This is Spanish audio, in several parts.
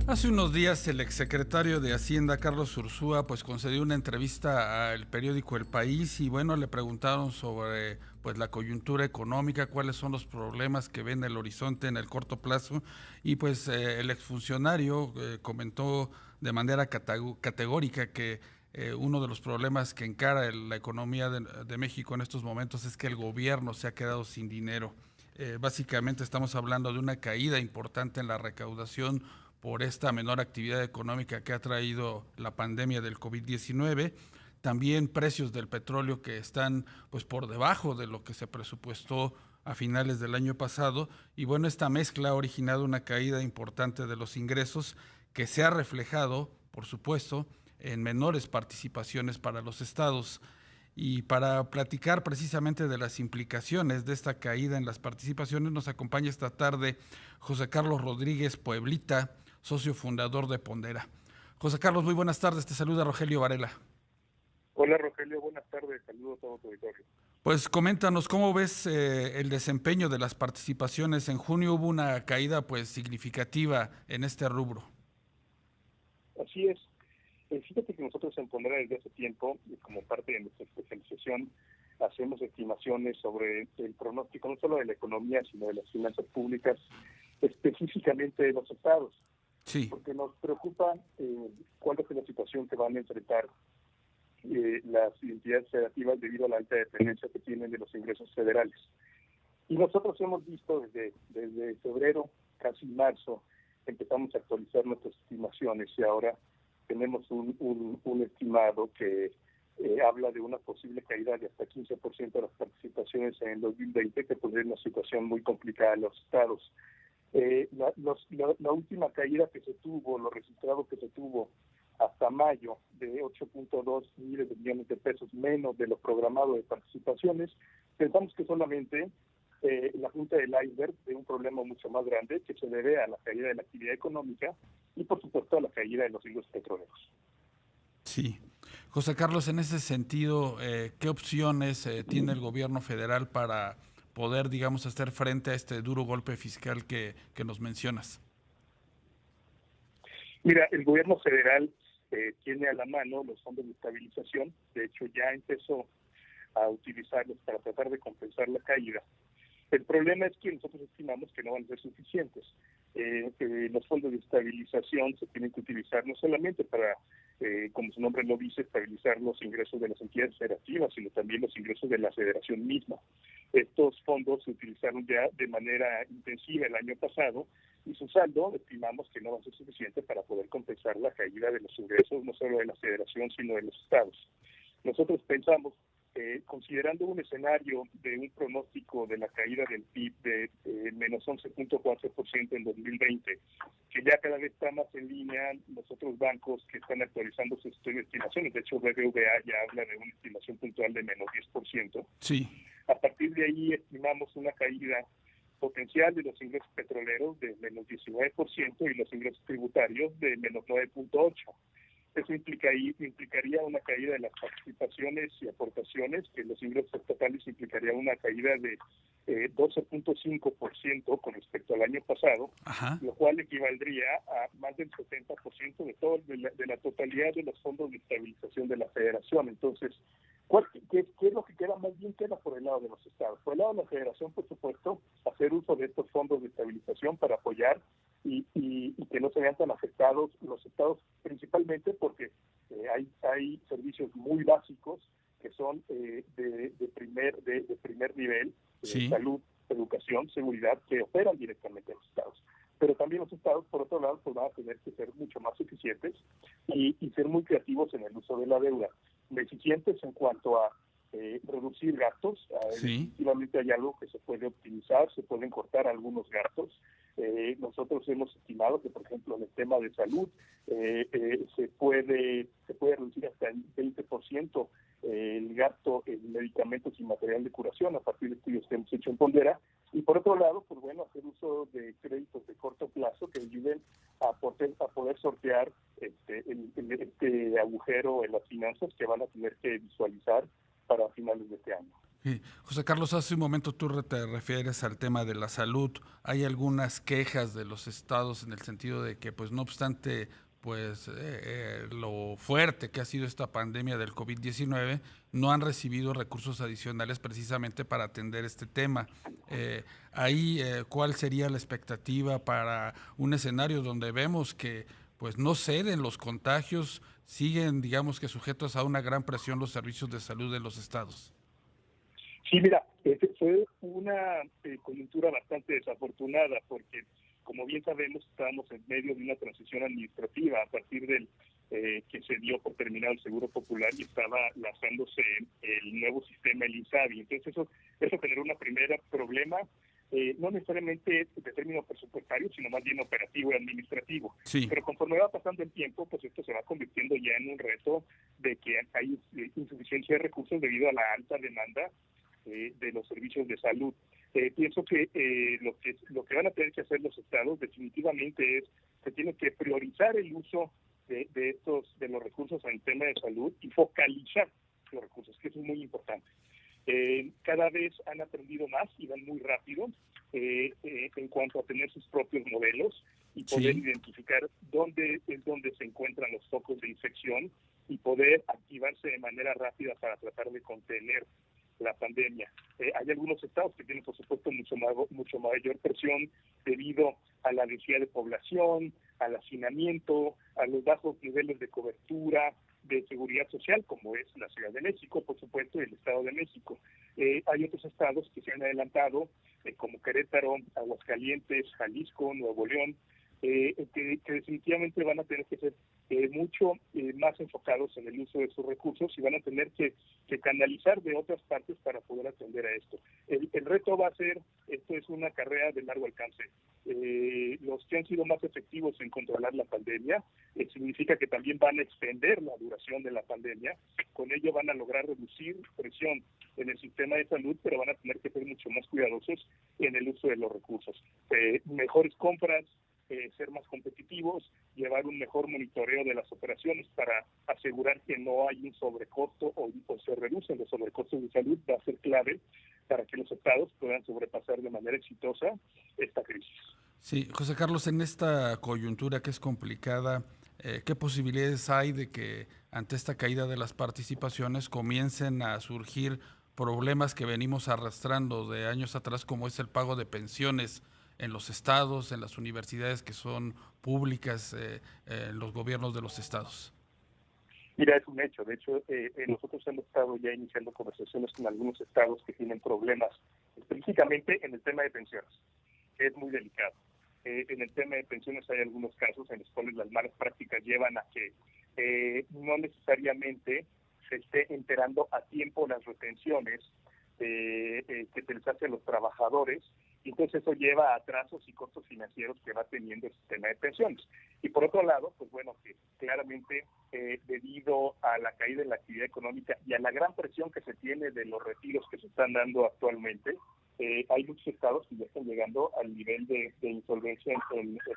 Hace unos días el exsecretario de Hacienda, Carlos Ursúa, pues concedió una entrevista al periódico El País y bueno, le preguntaron sobre pues la coyuntura económica, cuáles son los problemas que ven el horizonte en el corto plazo y pues el exfuncionario comentó de manera categórica que uno de los problemas que encara la economía de México en estos momentos es que el gobierno se ha quedado sin dinero. Básicamente estamos hablando de una caída importante en la recaudación por esta menor actividad económica que ha traído la pandemia del COVID-19, también precios del petróleo que están pues por debajo de lo que se presupuestó a finales del año pasado y bueno, esta mezcla ha originado una caída importante de los ingresos que se ha reflejado, por supuesto, en menores participaciones para los estados. Y para platicar precisamente de las implicaciones de esta caída en las participaciones, nos acompaña esta tarde José Carlos Rodríguez Pueblita, socio fundador de Pondera. José Carlos, muy buenas tardes, te saluda Rogelio Varela. Hola Rogelio, buenas tardes, saludos a todo tu auditorio. Pues coméntanos, ¿cómo ves el desempeño de las participaciones? En junio hubo una caída pues significativa en este rubro. Así es, fíjate que nosotros en Pondera desde hace tiempo, y como parte de nuestra especialización, hacemos estimaciones sobre el pronóstico no solo de la economía, sino de las finanzas públicas, específicamente de los estados, Sí, porque nos preocupa cuál es la situación que van a enfrentar las entidades federativas debido a la alta dependencia que tienen de los ingresos federales. Y nosotros hemos visto desde febrero, casi marzo, empezamos a actualizar nuestras estimaciones y ahora tenemos un estimado que habla de una posible caída de hasta 15% de las participaciones en el 2020, que pondría una situación muy complicada en los estados. La última caída que se tuvo, lo registrado que se tuvo hasta mayo de 8.2 miles de millones de pesos menos de lo programado de participaciones, pensamos que solamente la punta del iceberg de un problema mucho más grande que se debe a la caída de la actividad económica y por supuesto a la caída de los hilos petroleros. sí. José Carlos, en ese sentido, ¿qué opciones tiene el gobierno federal para poder, digamos, hacer frente a este duro golpe fiscal que nos mencionas? Mira, el gobierno federal tiene a la mano los fondos de estabilización, de hecho ya empezó a utilizarlos para tratar de compensar la caída. El problema es que nosotros estimamos que no van a ser suficientes. Los fondos de estabilización se tienen que utilizar no solamente para, como su nombre lo dice, estabilizar los ingresos de las entidades federativas, sino también los ingresos de la federación misma. Estos fondos se utilizaron ya de manera intensiva el año pasado y su saldo estimamos que no va a ser suficiente para poder compensar la caída de los ingresos no solo de la federación, sino de los estados. Nosotros pensamos considerando un escenario de un pronóstico de la caída del PIB de menos 11.4% en 2020, que ya cada vez está más en línea los otros bancos que están actualizando sus estimaciones. De hecho, BBVA ya habla de una estimación puntual de menos 10%. Sí, A partir de ahí estimamos una caída potencial de los ingresos petroleros de menos 19% y los ingresos tributarios de menos 9.8%. Eso implicaría una caída de las participaciones y aportaciones, que los ingresos estatales implicaría una caída de 12.5% con respecto al año pasado, ajá. lo cual equivaldría a más del 70% de la totalidad de los fondos de estabilización de la federación. Entonces, ¿qué es lo que queda? Más bien queda por el lado de los estados. Por el lado de la federación, por supuesto, hacer uso de estos fondos de estabilización para apoyar y que no se vean tan afectados los estados, principalmente porque hay servicios muy básicos que son de primer nivel, Sí, salud, educación, seguridad, que operan directamente en los estados. Pero también los estados, por otro lado, pues van a tener que ser mucho más eficientes y ser muy creativos en el uso de la deuda. Eficientes en cuanto a reducir gastos. sí, Definitivamente hay algo que se puede optimizar, se pueden cortar algunos gastos. Nosotros hemos estimado que, por ejemplo, en el tema de salud se puede reducir hasta el 20% el gasto en medicamentos y material de curación a partir de estudios que hemos hecho en Pondera. Y por otro lado, pues bueno, hacer uso de créditos de corto plazo que ayuden a poder sortear este agujero en las finanzas que van a tener que visualizar para finales de este año. Sí. José Carlos, hace un momento te refieres al tema de la salud. Hay algunas quejas de los estados en el sentido de que, pues, no obstante, pues, lo fuerte que ha sido esta pandemia del COVID-19, no han recibido recursos adicionales precisamente para atender este tema. Eh, ¿Cuál sería la expectativa para un escenario donde vemos que, pues, no ceden los contagios, siguen, digamos que sujetos a una gran presión los servicios de salud de los estados? Sí, mira, fue una coyuntura bastante desafortunada porque, como bien sabemos, estábamos en medio de una transición administrativa a partir del que se dio por terminado el Seguro Popular y estaba lanzándose el nuevo sistema, el INSABI. Entonces eso generó un primer problema, no necesariamente de término presupuestario, sino más bien operativo y administrativo. Sí. Pero conforme va pasando el tiempo, pues esto se va convirtiendo ya en un reto de que hay insuficiencia de recursos debido a la alta demanda de los servicios de salud. Pienso que lo que van a tener que hacer los estados definitivamente es que tienen que priorizar el uso de los recursos en el tema de salud y focalizar los recursos, que eso es muy importante. Cada vez han aprendido más y van muy rápido en cuanto a tener sus propios modelos y poder identificar dónde se encuentran los focos de infección y poder activarse de manera rápida para tratar de contener la pandemia. Hay algunos estados que tienen, por supuesto, mucho mayor presión debido a la densidad de población, al hacinamiento, a los bajos niveles de cobertura, de seguridad social, como es la Ciudad de México, por supuesto, y el Estado de México. Hay otros estados que se han adelantado, como Querétaro, Aguascalientes, Jalisco, Nuevo León, que definitivamente van a tener que ser mucho más enfocados en el uso de sus recursos y van a tener que canalizar de otras partes para poder atender a esto. El reto va a ser, esto es una carrera de largo alcance. Los que han sido más efectivos en controlar la pandemia, significa que también van a extender la duración de la pandemia, con ello van a lograr reducir presión en el sistema de salud, pero van a tener que ser mucho más cuidadosos en el uso de los recursos. Mejores compras, ser más competitivos, llevar un mejor monitoreo de las operaciones para asegurar que no hay un sobrecosto o se reducen los sobrecostos de salud, va a ser clave para que los estados puedan sobrepasar de manera exitosa esta crisis. Sí, José Carlos, en esta coyuntura que es complicada, ¿qué posibilidades hay de que ante esta caída de las participaciones comiencen a surgir problemas que venimos arrastrando de años atrás, como es el pago de pensiones en los estados, en las universidades que son públicas, en los gobiernos de los estados? Mira, es un hecho. De hecho, nosotros hemos estado ya iniciando conversaciones con algunos estados que tienen problemas, específicamente en el tema de pensiones, que es muy delicado. En el tema de pensiones hay algunos casos en los cuales las malas prácticas llevan a que no necesariamente se esté enterando a tiempo las retenciones que se les hace a los trabajadores, y entonces eso lleva a atrasos y costos financieros que va teniendo el sistema de pensiones. Y por otro lado, pues bueno, que claramente debido a la caída de la actividad económica y a la gran presión que se tiene de los retiros que se están dando actualmente, hay muchos estados que ya están llegando al nivel de insolvencia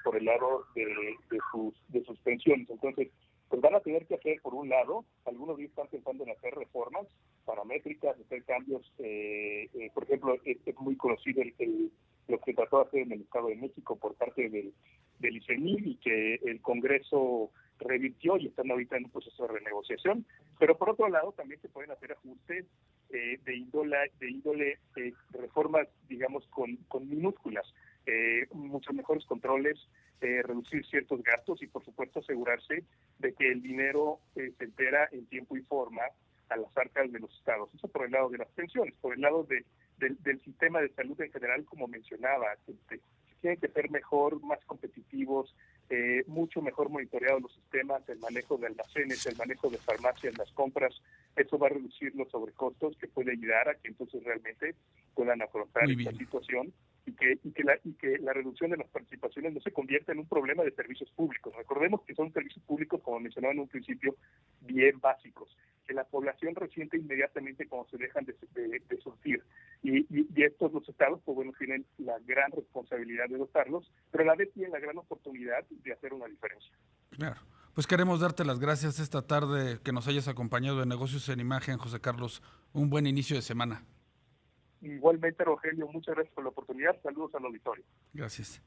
por el lado de sus pensiones. Entonces, pues van a tener que hacer, por un lado, algunos de ellos están pensando en hacer reformas paramétricas, hacer cambios, por ejemplo, es muy conocido lo que trató de hacer en el Estado de México por parte del ICEMIL y que el Congreso revirtió y están ahorita en un proceso de renegociación, pero por otro lado también se pueden hacer ajustes de índole reformas, digamos, con minúsculas, muchos mejores controles, reducir ciertos gastos y por supuesto asegurarse de que el dinero se entera en tiempo y forma a las arcas de los estados. Eso por el lado de las pensiones. Por el lado del sistema de salud en general, como mencionaba, tienen que ser mejor, más competitivos, mucho mejor monitoreados los sistemas, el manejo de almacenes, el manejo de farmacias, las compras. Eso va a reducir los sobrecostos, que puede ayudar a que entonces realmente puedan afrontar esta situación y que la reducción de las participaciones no se convierta en un problema de servicios públicos. Recordemos que son servicios públicos, como mencionaba en un principio, bien básicos, que la población resiente inmediatamente cuando se dejan de surtir. Y estos los estados, pues bueno, tienen la gran responsabilidad de dotarlos, pero a la vez tienen la gran oportunidad de hacer una diferencia. Claro. Pues queremos darte las gracias esta tarde que nos hayas acompañado en Negocios en Imagen, José Carlos. Un buen inicio de semana. Igualmente, Rogelio, muchas gracias por la oportunidad. Saludos al auditorio. Gracias.